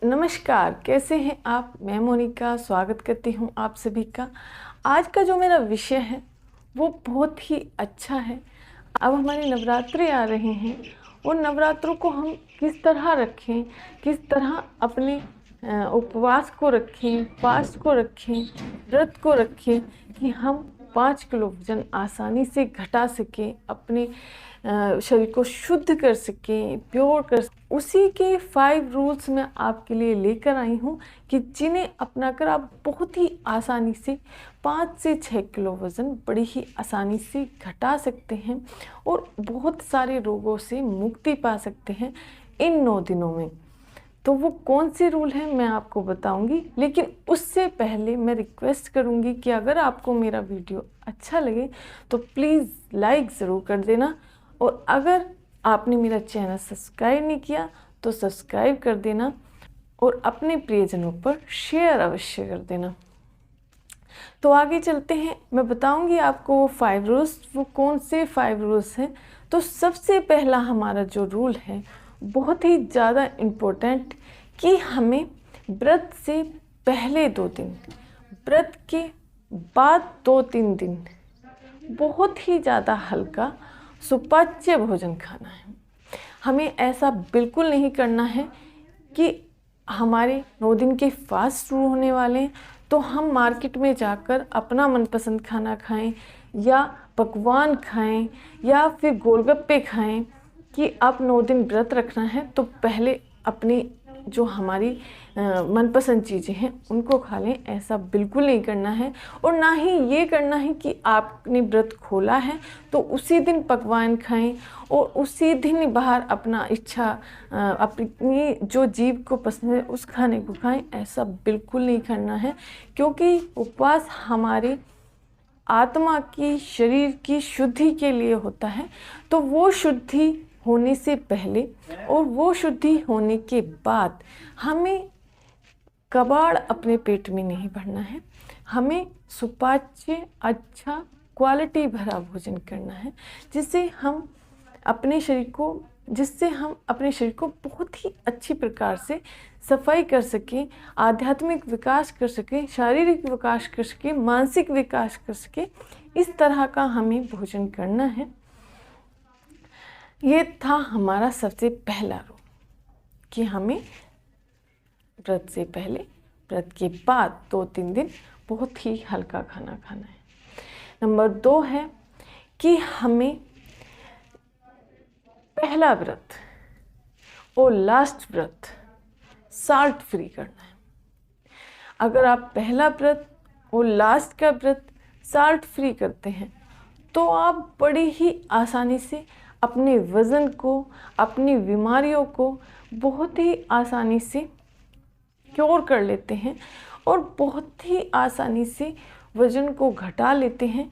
नमस्कार, कैसे हैं आप? मैं मोनिका स्वागत करती हूं आप सभी का। आज का जो मेरा विषय है वो बहुत ही अच्छा है। अब हमारे नवरात्रे आ रहे हैं और नवरात्रों को हम किस तरह रखें, किस तरह अपने उपवास को रखें, फास्ट को रखें, व्रत को रखें कि हम 5 किलो वजन आसानी से घटा सकें, अपने शरीर को शुद्ध कर सकें, प्योर कर सकें। उसी के 5 रूल्स मैं आपके लिए लेकर आई हूँ कि जिन्हें अपनाकर आप बहुत ही आसानी से 5 से 6 किलो वज़न बड़ी ही आसानी से घटा सकते हैं और बहुत सारे रोगों से मुक्ति पा सकते हैं इन 9 दिनों में। तो वो कौन से रूल हैं मैं आपको बताऊंगी, लेकिन उससे पहले मैं रिक्वेस्ट करूंगी कि अगर आपको मेरा वीडियो अच्छा लगे तो प्लीज़ लाइक ज़रूर कर देना, और अगर आपने मेरा चैनल सब्सक्राइब नहीं किया तो सब्सक्राइब कर देना और अपने प्रियजनों पर शेयर अवश्य कर देना। तो आगे चलते हैं, मैं बताऊंगी आपको वो 5 रूल्स। वो कौन से 5 रूल्स हैं? तो सबसे पहला हमारा जो रूल है बहुत ही ज़्यादा इम्पोर्टेंट, कि हमें व्रत से पहले 2 दिन, व्रत के बाद 2-3 दिन बहुत ही ज़्यादा हल्का सुपाच्य भोजन खाना है। हमें ऐसा बिल्कुल नहीं करना है कि हमारे 9 दिन के फास्ट शुरू होने वाले हैं तो हम मार्केट में जाकर अपना मनपसंद खाना खाएं या पकवान खाएं या फिर गोलगप्पे खाएं कि अब 9 दिन व्रत रखना है तो पहले अपनी जो हमारी मनपसंद चीज़ें हैं उनको खा लें। ऐसा बिल्कुल नहीं करना है। और ना ही ये करना है कि आपने व्रत खोला है तो उसी दिन पकवान खाएं और उसी दिन बाहर अपना इच्छा अपनी जो जीभ को पसंद है उस खाने को खाएं। ऐसा बिल्कुल नहीं करना है, क्योंकि उपवास हमारे आत्मा की, शरीर की शुद्धि के लिए होता है। तो वो शुद्धि होने से पहले और वो शुद्धि होने के बाद हमें कबाड़ अपने पेट में नहीं भरना है। हमें सुपाच्य, अच्छा, क्वालिटी भरा भोजन करना है जिससे हम अपने शरीर को बहुत ही अच्छी प्रकार से सफाई कर सकें, आध्यात्मिक विकास कर सकें, शारीरिक विकास कर सकें, मानसिक विकास कर सकें। इस तरह का हमें भोजन करना है। ये था हमारा सबसे पहला रूल कि हमें व्रत से पहले, व्रत के बाद 2-3 दिन बहुत ही हल्का खाना खाना है। नंबर 2 है कि हमें पहला व्रत और लास्ट व्रत साल्ट फ्री करना है। अगर आप पहला व्रत और लास्ट का व्रत साल्ट फ्री करते हैं तो आप बड़ी ही आसानी से अपने वज़न को, अपनी बीमारियों को बहुत ही आसानी से क्योर कर लेते हैं और बहुत ही आसानी से वज़न को घटा लेते हैं।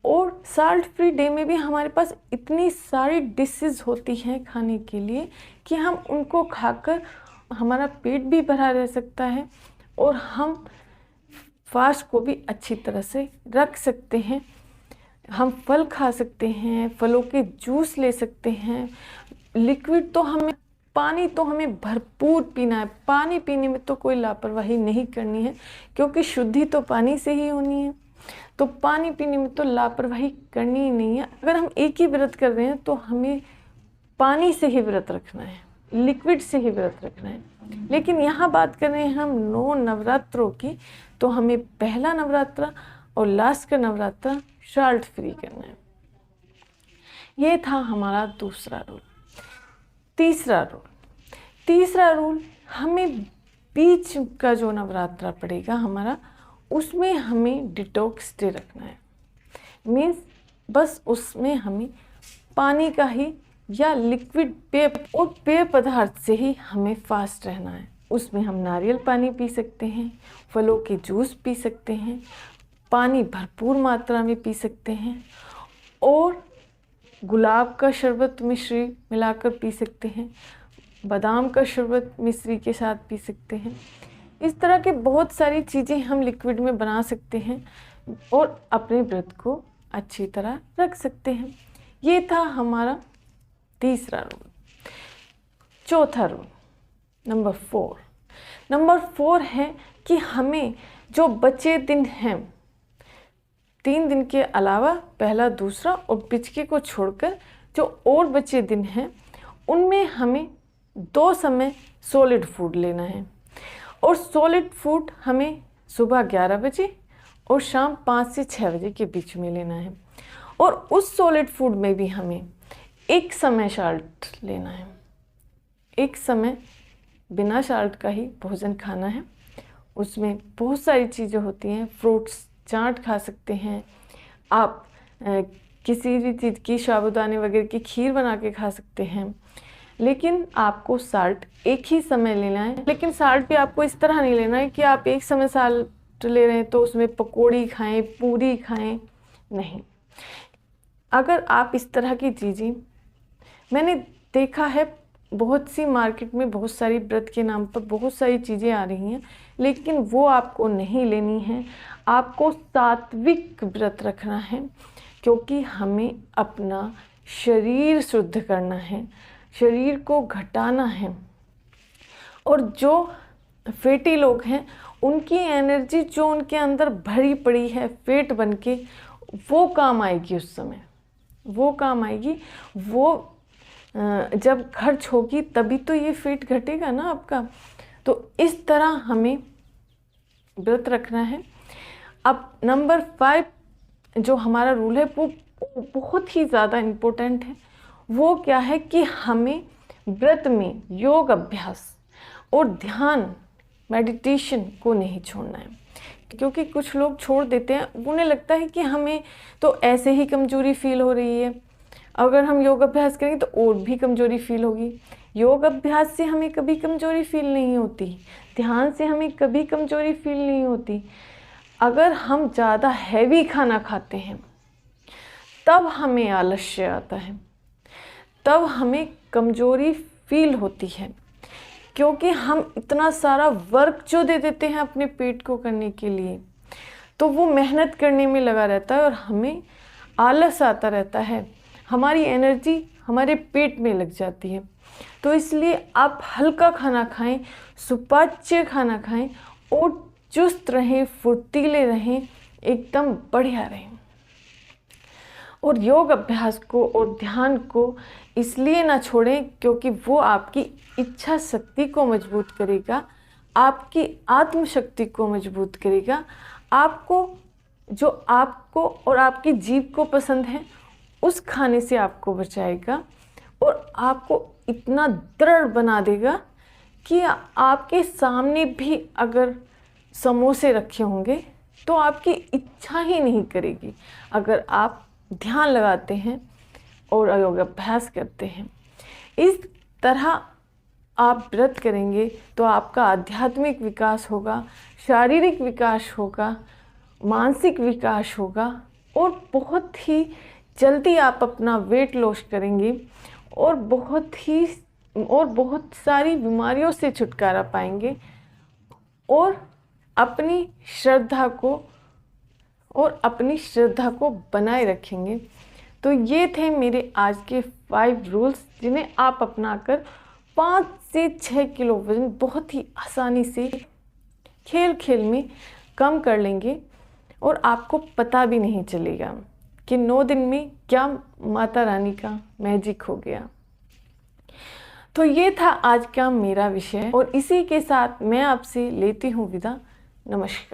और साल्ट फ्री डे में भी हमारे पास इतनी सारी डिशेस होती हैं खाने के लिए कि हम उनको खाकर हमारा पेट भी भरा रह सकता है और हम फास्ट को भी अच्छी तरह से रख सकते हैं। हम फल खा सकते हैं, फलों के जूस ले सकते हैं। लिक्विड तो पानी तो हमें भरपूर पीना है। पानी पीने में तो कोई लापरवाही नहीं करनी है, क्योंकि शुद्धि तो पानी से ही होनी है। तो पानी पीने में तो लापरवाही करनी ही नहीं है। अगर हम एक ही व्रत कर रहे हैं तो हमें पानी से ही व्रत रखना है, लिक्विड से ही व्रत रखना है। लेकिन यहाँ बात कर रहे हैं हम 9 नवरात्रों की, तो हमें पहला नवरात्रा और लास्ट का नवरात्रा साल्ट फ्री करना है। ये था हमारा दूसरा रूल। तीसरा रूल हमें बीच का जो नवरात्रा पड़ेगा हमारा, उसमें हमें डिटॉक्स डे रखना है। मीन्स बस उसमें हमें पानी का ही या लिक्विड पेय पदार्थ से ही हमें फास्ट रहना है। उसमें हम नारियल पानी पी सकते हैं, फलों के जूस पी सकते हैं, पानी भरपूर मात्रा में पी सकते हैं और गुलाब का शरबत मिश्री मिलाकर पी सकते हैं, बादाम का शरबत मिश्री के साथ पी सकते हैं। इस तरह के बहुत सारी चीज़ें हम लिक्विड में बना सकते हैं और अपने व्रत को अच्छी तरह रख सकते हैं। ये था हमारा तीसरा रूल। चौथा रूल, नंबर 4, नंबर 4 है कि हमें जो बचे दिन हैं, 3 दिन के अलावा पहला, दूसरा और पिछके को छोड़कर जो और बचे दिन हैं उनमें हमें 2 समय सॉलिड फूड लेना है। और सॉलिड फूड हमें सुबह 11 बजे और शाम 5 से 6 बजे के बीच में लेना है। और उस सॉलिड फूड में भी हमें एक समय साल्ट लेना है, एक समय बिना साल्ट का ही भोजन खाना है। उसमें बहुत सारी चीज़ें होती हैं, फ्रूट्स चाट खा सकते हैं आप, किसी भी चीज़ की साबूदाने वगैरह की खीर बना के खा सकते हैं, लेकिन आपको साल्ट एक ही समय लेना है। लेकिन साल्ट भी आपको इस तरह नहीं लेना है कि आप एक समय साल्ट ले रहे हैं तो उसमें पकौड़ी खाएं, पूरी खाएं, नहीं। अगर आप इस तरह की चीज़ें, मैंने देखा है बहुत सी मार्केट में बहुत सारी व्रत के नाम पर बहुत सारी चीज़ें आ रही हैं, लेकिन वो आपको नहीं लेनी है। आपको सात्विक व्रत रखना है, क्योंकि हमें अपना शरीर शुद्ध करना है, शरीर को घटाना है। और जो फैटी लोग हैं उनकी एनर्जी जो उनके अंदर भरी पड़ी है फैट बन के, वो काम आएगी उस समय, वो काम आएगी। वो जब खर्च होगी तभी तो ये फैट घटेगा ना आपका। तो इस तरह हमें व्रत रखना है। अब नंबर 5 जो हमारा रूल है वो बहुत ही ज़्यादा इम्पोर्टेंट है। वो क्या है कि हमें व्रत में योग अभ्यास और ध्यान, मेडिटेशन को नहीं छोड़ना है। क्योंकि कुछ लोग छोड़ देते हैं, उन्हें लगता है कि हमें तो ऐसे ही कमज़ोरी फील हो रही है, अगर हम योग अभ्यास करेंगे तो और भी कमज़ोरी फील होगी। योग अभ्यास से हमें कभी कमज़ोरी फील नहीं होती, ध्यान से हमें कभी कमज़ोरी फील नहीं होती। अगर हम ज़्यादा हैवी खाना खाते हैं तब हमें आलस्य आता है, तब हमें कमज़ोरी फील होती है, क्योंकि हम इतना सारा वर्क जो दे देते हैं अपने पेट को करने के लिए, तो वो मेहनत करने में लगा रहता है और हमें आलस आता रहता है, हमारी एनर्जी हमारे पेट में लग जाती है। तो इसलिए आप हल्का खाना खाएं, सुपाच्य खाना खाएं और चुस्त रहें, फुर्तीले रहें, एकदम बढ़िया रहें। और योग अभ्यास को और ध्यान को इसलिए ना छोड़ें क्योंकि वो आपकी इच्छा शक्ति को मजबूत करेगा, आपकी आत्मशक्ति को मजबूत करेगा। आपको जो आपको और आपकी जीभ को पसंद है उस खाने से आपको बचाएगा और आपको इतना दृढ़ बना देगा कि आपके सामने भी अगर समोसे रखे होंगे तो आपकी इच्छा ही नहीं करेगी, अगर आप ध्यान लगाते हैं और योग अभ्यास करते हैं। इस तरह आप व्रत करेंगे तो आपका आध्यात्मिक विकास होगा, शारीरिक विकास होगा, मानसिक विकास होगा और बहुत ही जल्दी आप अपना वेट लॉस करेंगे और बहुत सारी बीमारियों से छुटकारा पाएंगे और अपनी श्रद्धा को बनाए रखेंगे। तो ये थे मेरे आज के 5 रूल्स, जिन्हें आप अपनाकर 5 से 6 किलो वजन बहुत ही आसानी से खेल खेल में कम कर लेंगे और आपको पता भी नहीं चलेगा कि 9 दिन में क्या माता रानी का मैजिक हो गया। तो ये था आज का मेरा विषय और इसी के साथ मैं आपसे लेती हूँ विदा। नमस्कार।